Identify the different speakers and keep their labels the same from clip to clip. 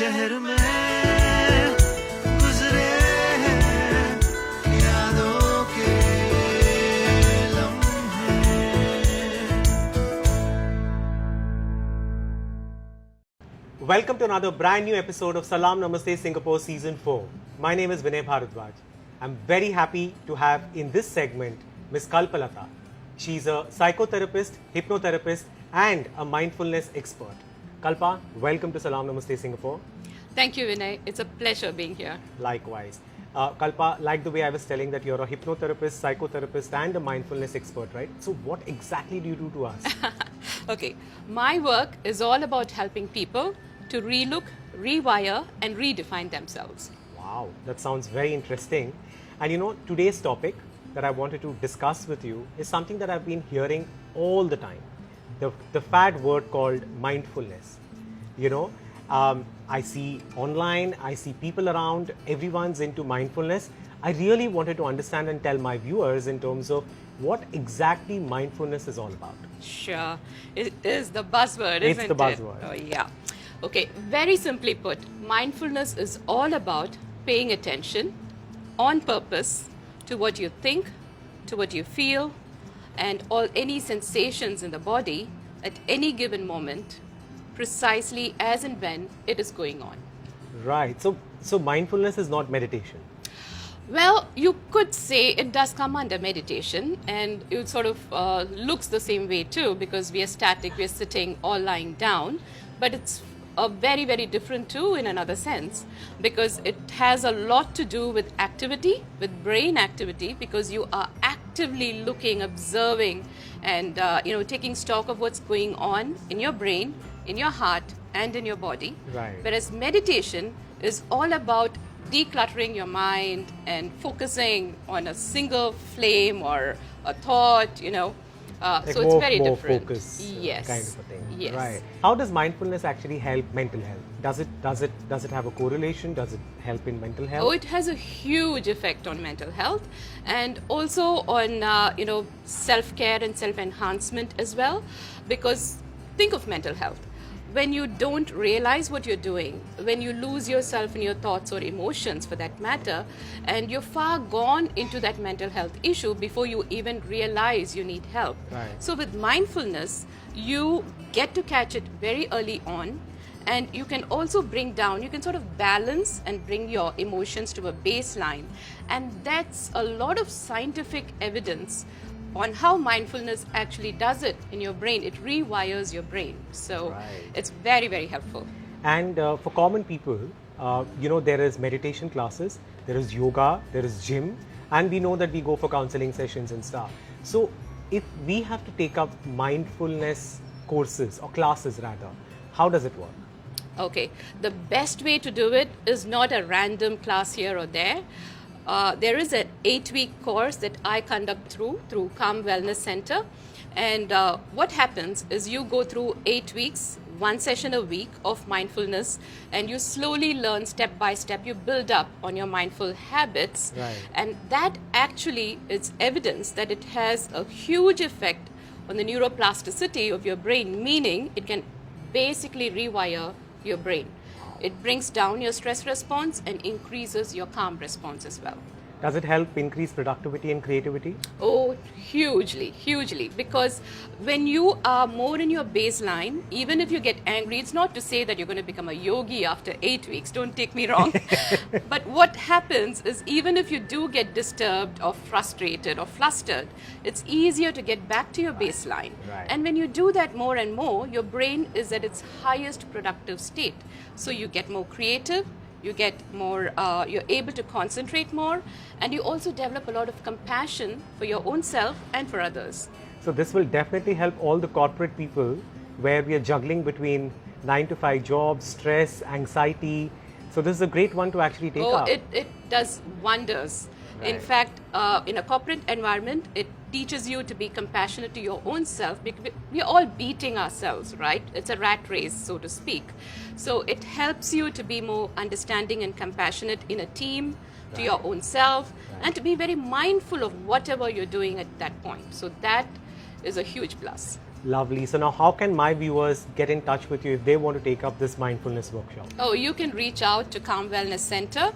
Speaker 1: शहर में गुजरे हैं यादों के लम्हे.
Speaker 2: Welcome to another brand new episode of Salaam Namaste Singapore Season 4. My name is Vinay Bharadwaj. I'm very happy to have in this segment Ms. Kalpalata. She's a psychotherapist, hypnotherapist and a mindfulness expert. Kalpa, welcome to Salaam Namaste Singapore.
Speaker 3: Thank you, Vinay. It's a pleasure being here.
Speaker 2: Likewise. Kalpa, like the way I was telling that you're a hypnotherapist, psychotherapist and a mindfulness expert, right? So what exactly do you do to us?
Speaker 3: Okay, my work is all about helping people to relook, rewire and redefine themselves.
Speaker 2: Wow, that sounds very interesting. And you know, today's topic that I wanted to discuss with you is something that I've been hearing all the time. The fad word called mindfulness. You know, I see online, I see people around, everyone's into mindfulness. I really wanted to understand and tell my viewers in terms of what exactly mindfulness is all about.
Speaker 3: Sure, it is the buzzword, isn't it?
Speaker 2: It's the buzzword.
Speaker 3: Oh, yeah. Okay, very simply put, mindfulness is all about paying attention on purpose to what you think, to what you feel, and any sensations in the body at any given moment, precisely as and when it is going on.
Speaker 2: Right. So mindfulness is not meditation.
Speaker 3: Well, you could say it does come under meditation, and it sort of looks the same way too, because we are static, we are sitting or lying down, but it's a very, very different too in another sense, because it has a lot to do with activity, with brain activity, because you are actively looking, observing, and taking stock of what's going on in your brain, in your heart, and in your body.
Speaker 2: Right.
Speaker 3: Whereas meditation is all about decluttering your mind and focusing on a single flame or a thought,
Speaker 2: Like
Speaker 3: so it's very
Speaker 2: more
Speaker 3: different.
Speaker 2: focus
Speaker 3: Yes.
Speaker 2: kind of a thing.
Speaker 3: Yes.
Speaker 2: Right. How does mindfulness actually help mental health? Does it have a correlation? Does it help in mental health?
Speaker 3: Oh, it has a huge effect on mental health and also on self-care and self-enhancement as well. Because think of mental health. When you don't realize what you're doing, when you lose yourself in your thoughts or emotions for that matter, and you're far gone into that mental health issue before you even realize you need help.
Speaker 2: Right.
Speaker 3: So with mindfulness, you get to catch it very early on, and you can also you can sort of balance and bring your emotions to a baseline. And that's a lot of scientific evidence on how mindfulness actually does it in your brain. It rewires your brain. So
Speaker 2: Right.
Speaker 3: it's very, very helpful.
Speaker 2: And for common people, there is meditation classes, there is yoga, there is gym, and we know that we go for counseling sessions and stuff. So if we have to take up mindfulness courses or classes rather, how does it work?
Speaker 3: Okay, the best way to do it is not a random class here or there. There is an 8-week course that I conduct through Kalm Wellness Center. And what happens is you go through 8 weeks, one session a week of mindfulness, and you slowly learn step by step. You build up on your mindful habits.
Speaker 2: Right.
Speaker 3: And that actually is evidence that it has a huge effect on the neuroplasticity of your brain, meaning it can basically rewire your brain. It brings down your stress response and increases your calm response as well.
Speaker 2: Does it help increase productivity and creativity?
Speaker 3: Oh, hugely, hugely. Because when you are more in your baseline, even if you get angry, it's not to say that you're going to become a yogi after 8 weeks, don't take me wrong. But what happens is even if you do get disturbed or frustrated or flustered, it's easier to get back to your baseline.
Speaker 2: Right.
Speaker 3: And when you do that more and more, your brain is at its highest productive state. So you get more creative, you get more, you're able to concentrate more, and you also develop a lot of compassion for your own self and for others.
Speaker 2: So this will definitely help all the corporate people where we are juggling between 9 to 5 jobs, stress, anxiety. So this is a great one to actually take up.
Speaker 3: It does wonders.
Speaker 2: Right.
Speaker 3: In fact, in a corporate environment, it teaches you to be compassionate to your own self, because we're all beating ourselves, right? It's a rat race, so to speak. So it helps you to be more understanding and compassionate in a team, to your own self, and to be very mindful of whatever you're doing at that point. So that is a huge plus.
Speaker 2: Lovely. So now how can my viewers get in touch with you if they want to take up this mindfulness workshop?
Speaker 3: Oh, you can reach out to Calm Wellness Center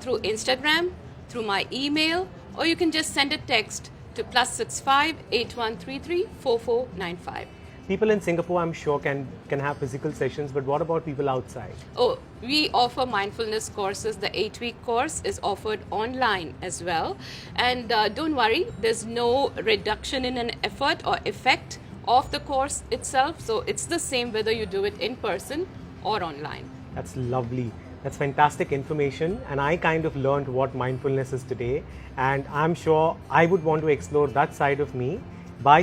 Speaker 3: through Instagram, through my email, or you can just send a text to +65 8133 4495.
Speaker 2: People in Singapore, I'm sure, can have physical sessions, but what about people outside?
Speaker 3: Oh, we offer mindfulness courses. The 8-week course is offered online as well. And don't worry, there's no reduction in an effort or effect of the course itself. So it's the same whether you do it in person or online.
Speaker 2: That's lovely. That's fantastic information, and I kind of learned what mindfulness is today, and I'm sure I would want to explore that side of me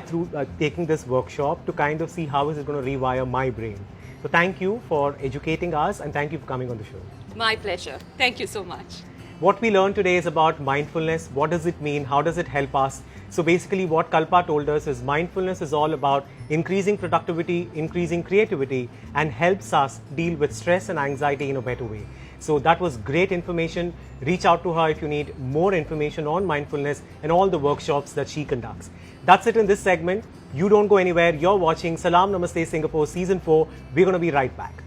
Speaker 2: through taking this workshop to kind of see how is it going to rewire my brain. So thank you for educating us, and thank you for coming on the show.
Speaker 3: My pleasure. Thank you so much.
Speaker 2: What we learned today is about mindfulness. What does it mean? How does it help us? So basically what Kalpa told us is mindfulness is all about increasing productivity, increasing creativity, and helps us deal with stress and anxiety in a better way. So that was great information. Reach out to her if you need more information on mindfulness and all the workshops that she conducts. That's it in this segment. You don't go anywhere. You're watching Salaam Namaste Singapore Season 4. We're going to be right back.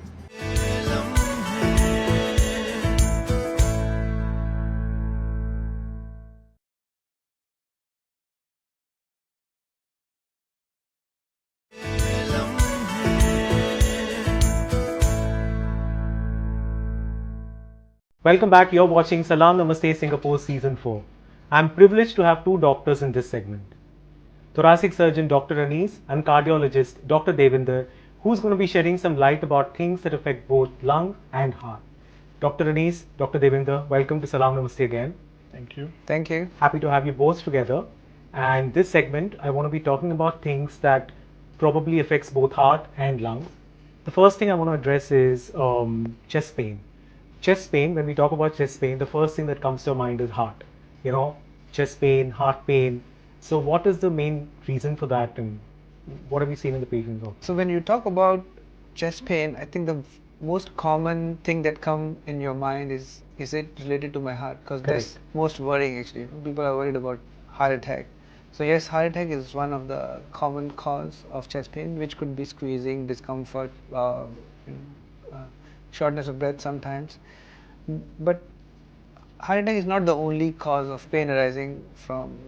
Speaker 2: Welcome back. You're watching Salaam Namaste Singapore Season 4. I'm privileged to have two doctors in this segment. Thoracic surgeon Dr. Anis and cardiologist Dr. Devinder, who's going to be shedding some light about things that affect both lung and heart. Dr. Anis, Dr. Devinder, welcome to Salaam Namaste again.
Speaker 4: Thank you.
Speaker 5: Thank you.
Speaker 2: Happy to have you both together. And this segment, I want to be talking about things that probably affects both heart and lungs. The first thing I want to address is chest pain. Chest pain, when we talk about chest pain, the first thing that comes to your mind is heart. You know, chest pain, heart pain. So what is the main reason for that, and what have you seen in the patients also?
Speaker 5: So when you talk about chest pain, I think the most common thing that come in your mind is it related to my heart? Because that's most worrying actually. People are worried about heart attack. So yes, heart attack is one of the common cause of chest pain, which could be squeezing, discomfort, shortness of breath sometimes. But heart attack is not the only cause of pain arising from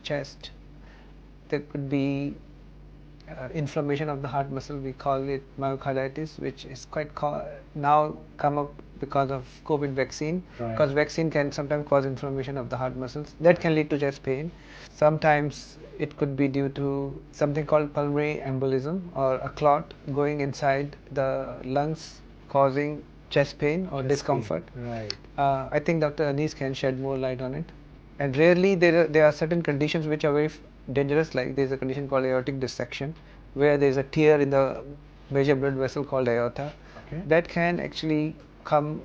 Speaker 5: chest. There could be inflammation of the heart muscle. We call it myocarditis, which is quite now come up because of COVID vaccine. Because vaccine can sometimes cause inflammation of the heart muscles. That can lead to chest pain. Sometimes it could be due to something called pulmonary embolism, or a clot going inside the lungs, causing chest pain or discomfort.
Speaker 2: Right.
Speaker 5: I think Dr. Anis can shed more light on it. And rarely there are certain conditions which are very dangerous, like there is a condition called aortic dissection, where there is a tear in the major blood vessel called aorta.
Speaker 2: Okay.
Speaker 5: That can actually come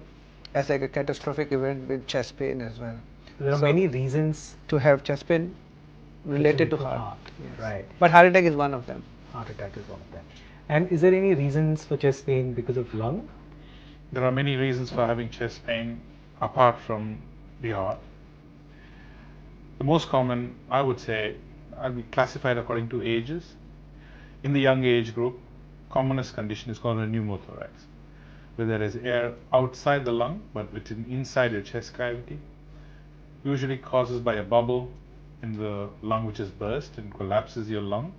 Speaker 5: as like a catastrophic event with chest pain as well.
Speaker 2: There are many reasons
Speaker 5: to have chest pain related to heart.
Speaker 2: Yes. Right.
Speaker 5: But heart attack is one of them.
Speaker 2: Heart attack is one of them. And is there any reasons for chest pain because of lung?
Speaker 4: There are many reasons for having chest pain apart from the heart. The most common, I would say, are classified according to ages. In the young age group, commonest condition is called a pneumothorax, where there is air outside the lung but within inside your chest cavity, usually causes by a bubble in the lung which is burst and collapses your lung,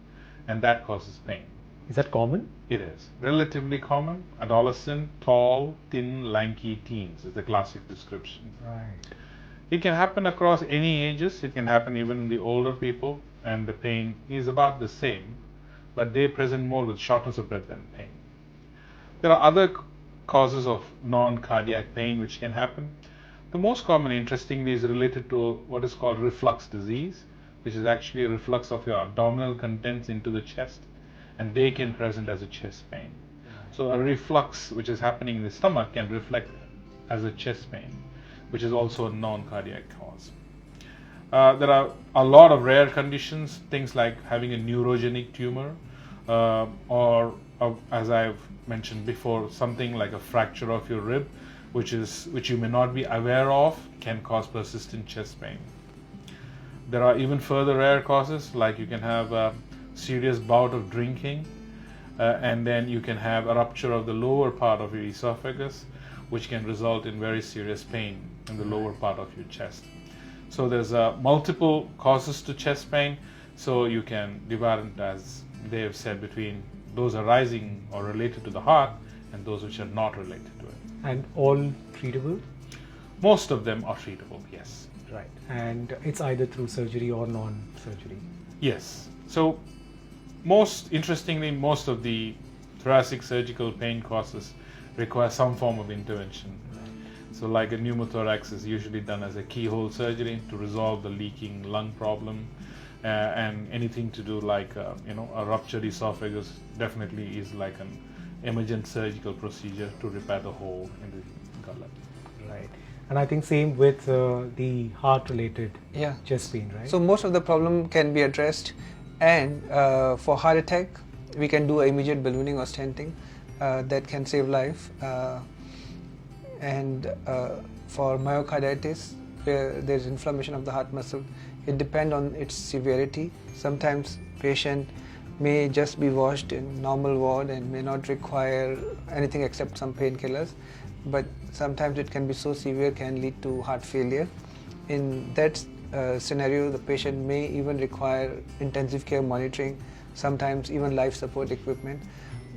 Speaker 4: and that causes pain.
Speaker 2: Is that common?
Speaker 4: It is relatively common. Adolescent, tall, thin, lanky teens is the classic description.
Speaker 2: Right.
Speaker 4: It can happen across any ages. It can happen even in the older people, and the pain is about the same, but they present more with shortness of breath than pain. There are other causes of non-cardiac pain which can happen. The most common, interestingly, is related to what is called reflux disease, which is actually a reflux of your abdominal contents into the chest, and they can present as a chest pain. So a reflux which is happening in the stomach can reflect as a chest pain, which is also a non-cardiac cause. There are a lot of rare conditions, things like having a neurogenic tumor, or as I've mentioned before, something like a fracture of your rib, which you may not be aware of, can cause persistent chest pain. There are even further rare causes, like you can have serious bout of drinking, and then you can have a rupture of the lower part of your esophagus, which can result in very serious pain in the lower part of your chest. So there's multiple causes to chest pain, so you can divide it, as they have said, between those arising or related to the heart and those which are not related to it.
Speaker 2: And all treatable?
Speaker 4: Most of them are treatable, yes.
Speaker 2: Right. And it's either through surgery or non-surgery?
Speaker 4: Yes. So interestingly, most of the thoracic surgical pain causes require some form of intervention. So like a pneumothorax is usually done as a keyhole surgery to resolve the leaking lung problem, and anything to do like a ruptured esophagus definitely is like an emergent surgical procedure to repair the hole in the gullet.
Speaker 2: Right. And I think same with the heart-related chest pain, right?
Speaker 5: So most of the problem can be addressed, and for heart attack, we can do immediate ballooning or stenting that can save life. And for myocarditis, where there is inflammation of the heart muscle, it depends on its severity. Sometimes patient may just be washed in normal ward and may not require anything except some painkillers, but sometimes it can be so severe, can lead to heart failure. In that scenario, the patient may even require intensive care monitoring, sometimes even life support equipment.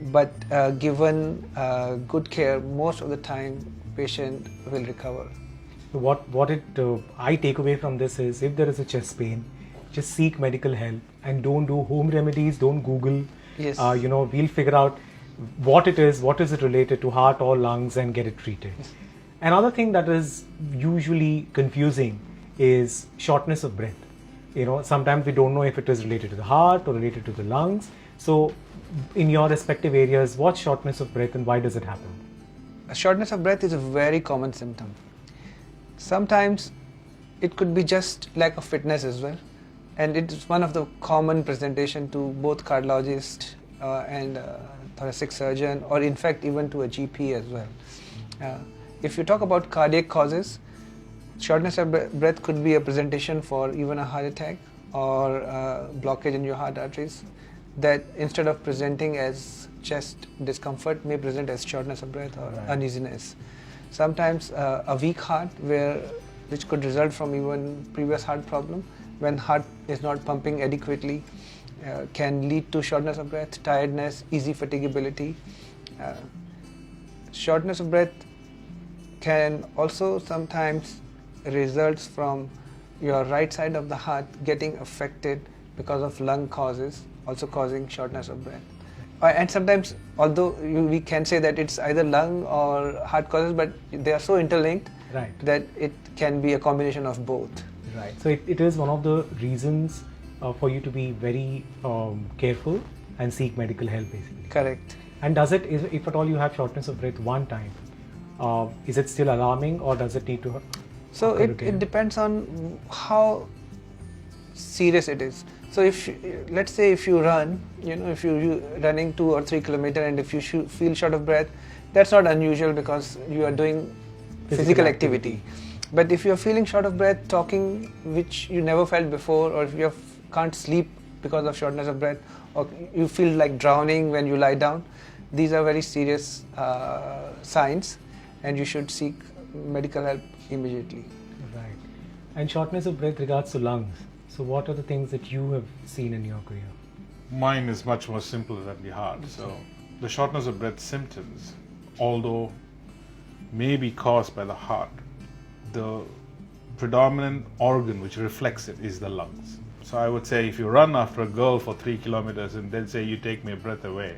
Speaker 5: But given good care, most of the time patient will recover.
Speaker 2: What I take away from this is, if there is a chest pain, just seek medical help and don't do home remedies, don't Google.
Speaker 5: Yes.
Speaker 2: We'll figure out what it is it related to, heart or lungs, and get it treated.
Speaker 5: Yes.
Speaker 2: Another thing that is usually confusing is shortness of breath. Sometimes we don't know if it is related to the heart or related to the lungs. So in your respective areas, what's shortness of breath and why does it happen?
Speaker 5: Shortness of breath is a very common symptom. Sometimes it could be just lack of fitness as well, and it is one of the common presentation to both cardiologist and thoracic surgeon, or in fact even to a GP as well. If you talk about cardiac causes, shortness of breath could be a presentation for even a heart attack or blockage in your heart arteries, that instead of presenting as chest discomfort may present as shortness of breath or uneasiness. Sometimes a weak heart, which could result from even previous heart problem, when heart is not pumping adequately, can lead to shortness of breath, tiredness, easy fatigability. Shortness of breath can also sometimes results from your right side of the heart getting affected because of lung causes, also causing shortness of breath. And sometimes, although we can say that it's either lung or heart causes, but they are so interlinked that it can be a combination of both.
Speaker 2: Right. So it is one of the reasons for you to be very careful and seek medical help, basically.
Speaker 5: Correct.
Speaker 2: And does it, if at all you have shortness of breath one time, is it still alarming, or does it need to?
Speaker 5: So it depends on how serious it is. So let's say if you run, if you're running 2 or 3 kilometers, and if you feel short of breath, that's not unusual because you are doing physical activity. But if you're feeling short of breath, talking which you never felt before, or if you can't sleep because of shortness of breath, or you feel like drowning when you lie down, these are very serious signs, and you should seek medical help immediately.
Speaker 2: Right. And shortness of breath regards to lungs. So what are the things that you have seen in your career?
Speaker 4: Mine is much more simpler than the heart. So the shortness of breath symptoms, although may be caused by the heart, the predominant organ which reflects it is the lungs. So I would say if you run after a girl for 3 kilometers and then say, you take my breath away,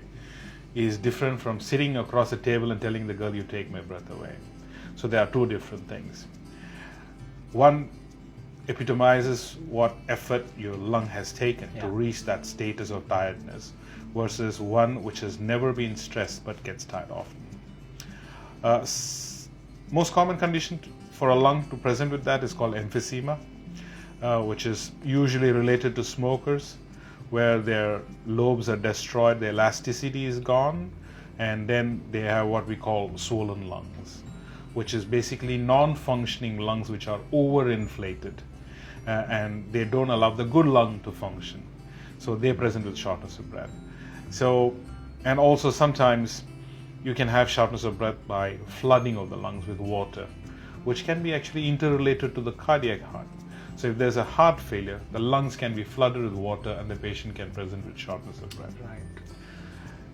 Speaker 4: is different from sitting across a table and telling the girl, you take my breath away. So there are two different things. One epitomizes what effort your lung has taken to reach that status of tiredness, versus one which has never been stressed but gets tired often. Most common condition for a lung to present with that is called emphysema, which is usually related to smokers, where their lobes are destroyed, the elasticity is gone, and then they have what we call swollen lungs, which is basically non-functioning lungs which are overinflated, and they don't allow the good lung to function. So they present with shortness of breath. So, and also sometimes you can have shortness of breath by flooding of the lungs with water, which can be actually interrelated to the cardiac heart. So if there's a heart failure, the lungs can be flooded with water and the patient can present with shortness of breath.
Speaker 2: Right.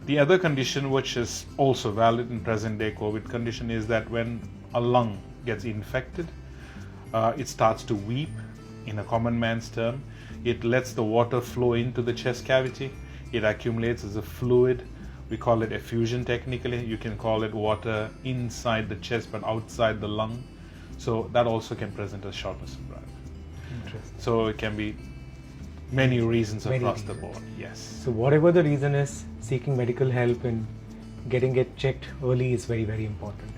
Speaker 4: The other condition which is also valid in present day COVID condition is that when a lung gets infected, it starts to weep. In a common man's term, it lets the water flow into the chest cavity. It accumulates as a fluid. We call it effusion technically. You can call it water inside the chest but outside the lung. So that also can present as shortness of breath.
Speaker 2: Interesting.
Speaker 4: So it can be many reasons
Speaker 2: Many
Speaker 4: across the
Speaker 2: reasons.
Speaker 4: board. Yes.
Speaker 2: So whatever the reason is, seeking medical help and getting it checked early is very, very important.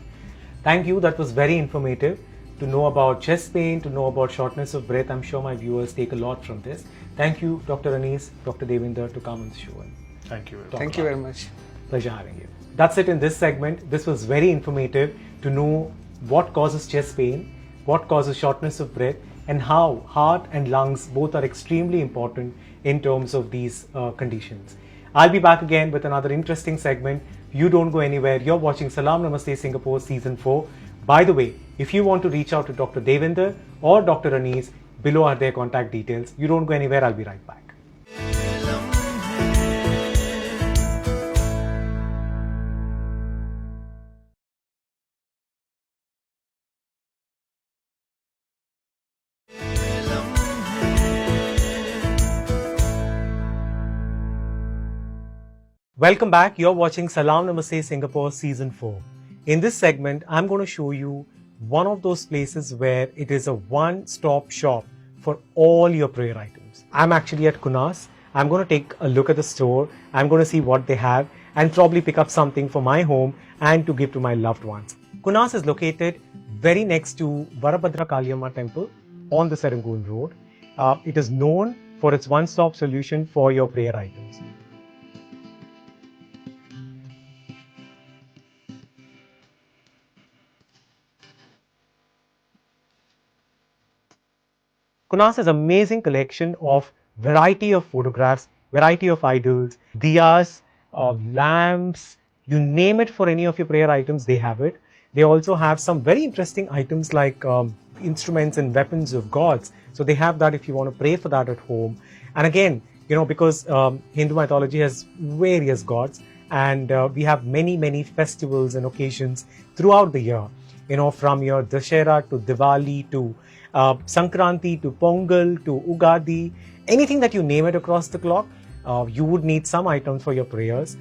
Speaker 2: Thank you. That was very informative. To know about chest pain, to know about shortness of breath, I'm sure my viewers take a lot from this. Thank you, Dr. Anis, Dr. Devinder, to come on the show. And
Speaker 4: Thank you.
Speaker 5: Thank you very much.
Speaker 2: pleasure having you. That's it in this segment. This was very informative to know what causes chest pain, what causes shortness of breath, and how heart and lungs both are extremely important in terms of these conditions. I'll be back again with another interesting segment. You don't go anywhere. You're watching Salaam Namaste Singapore Season 4. By the way, if you want to reach out to Dr. Devinder or Dr. Anis, below are their contact details. You don't go anywhere. I'll be right back. Welcome back. You're watching Salaam Namaste Singapore Season 4. In this segment, I'm going to show you one of those places where it is a one-stop shop for all your prayer items. I'm actually at Kunas. I'm going to take a look at the store. I'm going to see what they have and probably pick up something for my home and to give to my loved ones. Kunas is located very next to Varabhadra Kaliamma temple on the Serangoon Road. It is known for its one-stop solution for your prayer items. Kunas has amazing collection of variety of photographs, variety of idols, diyas, lamps, you name it for any of your prayer items, they have it. They also have some very interesting items like instruments and weapons of gods. So they have that if you want to pray for that at home. And again, you know, because Hindu mythology has various gods and we have many festivals and occasions throughout the year. You know, from your Dashera to Diwali to Sankranti to Pongal to Ugadi, anything that you name it across the clock, you would need some items for your prayers.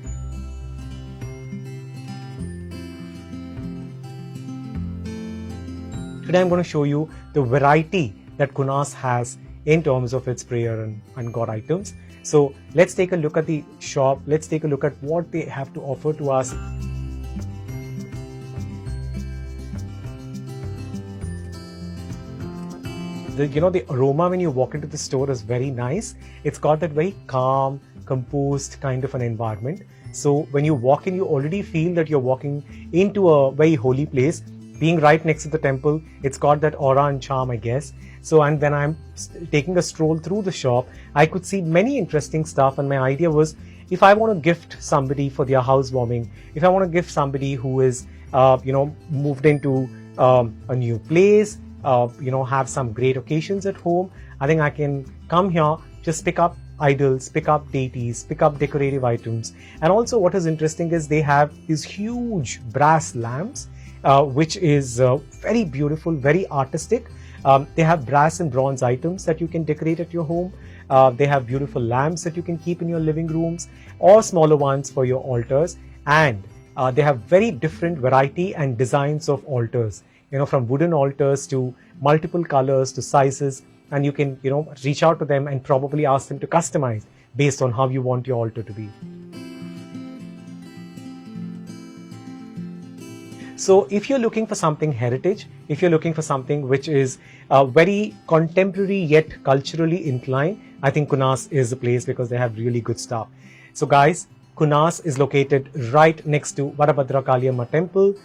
Speaker 2: Today I'm going to show you the variety that Kunas has in terms of its prayer and God items. So let's take a look at the shop. Let's take a look at what they have to offer to us. The aroma when you walk into the store is very nice. It's got that very calm, composed kind of an environment. So when you walk in, you already feel that you're walking into a very holy place. Being right next to the temple, it's got that aura and charm, I guess. So, and when I'm taking a stroll through the shop, I could see many interesting stuff. And my idea was, if I want to gift somebody for their housewarming, if I want to gift somebody who is, moved into a new place, have some great occasions at home, I think I can come here, just pick up idols, pick up deities, pick up decorative items. And also what is interesting is they have these huge brass lamps, which is very beautiful, very artistic. They have brass and bronze items that you can decorate at your home. They have beautiful lamps that you can keep in your living rooms or smaller ones for your altars. And they have very different variety and designs of altars, from wooden altars to multiple colors to sizes. And you can, reach out to them and probably ask them to customize based on how you want your altar to be. So if you're looking for something heritage, if you're looking for something which is very contemporary yet culturally inclined, I think Kunas is the place because they have really good stuff. So guys, Kunas is located right next to Varabhadra Kaliamma temple,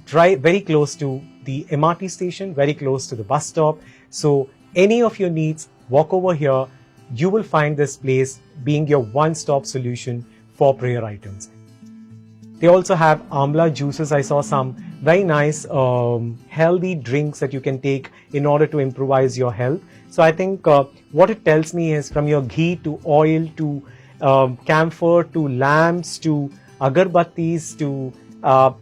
Speaker 2: very close to the MRT station, very close to the bus stop. So any of your needs, walk over here, you will find this place being your one-stop solution for prayer items. They also have amla juices. I saw some very nice healthy drinks that you can take in order to improvise your health. So I think what it tells me is, from your ghee to oil to camphor to lamps to agarbattis to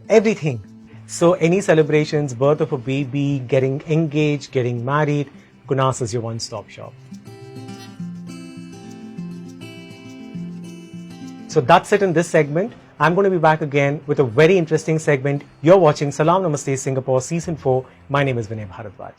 Speaker 2: everything. So any celebrations, birth of a baby, getting engaged, getting married, Gunas is your one-stop shop. So that's it in this segment. I'm going to be back again with a very interesting segment. You're watching Salaam Namaste Singapore Season 4. My name is Vinay Bharadwaj.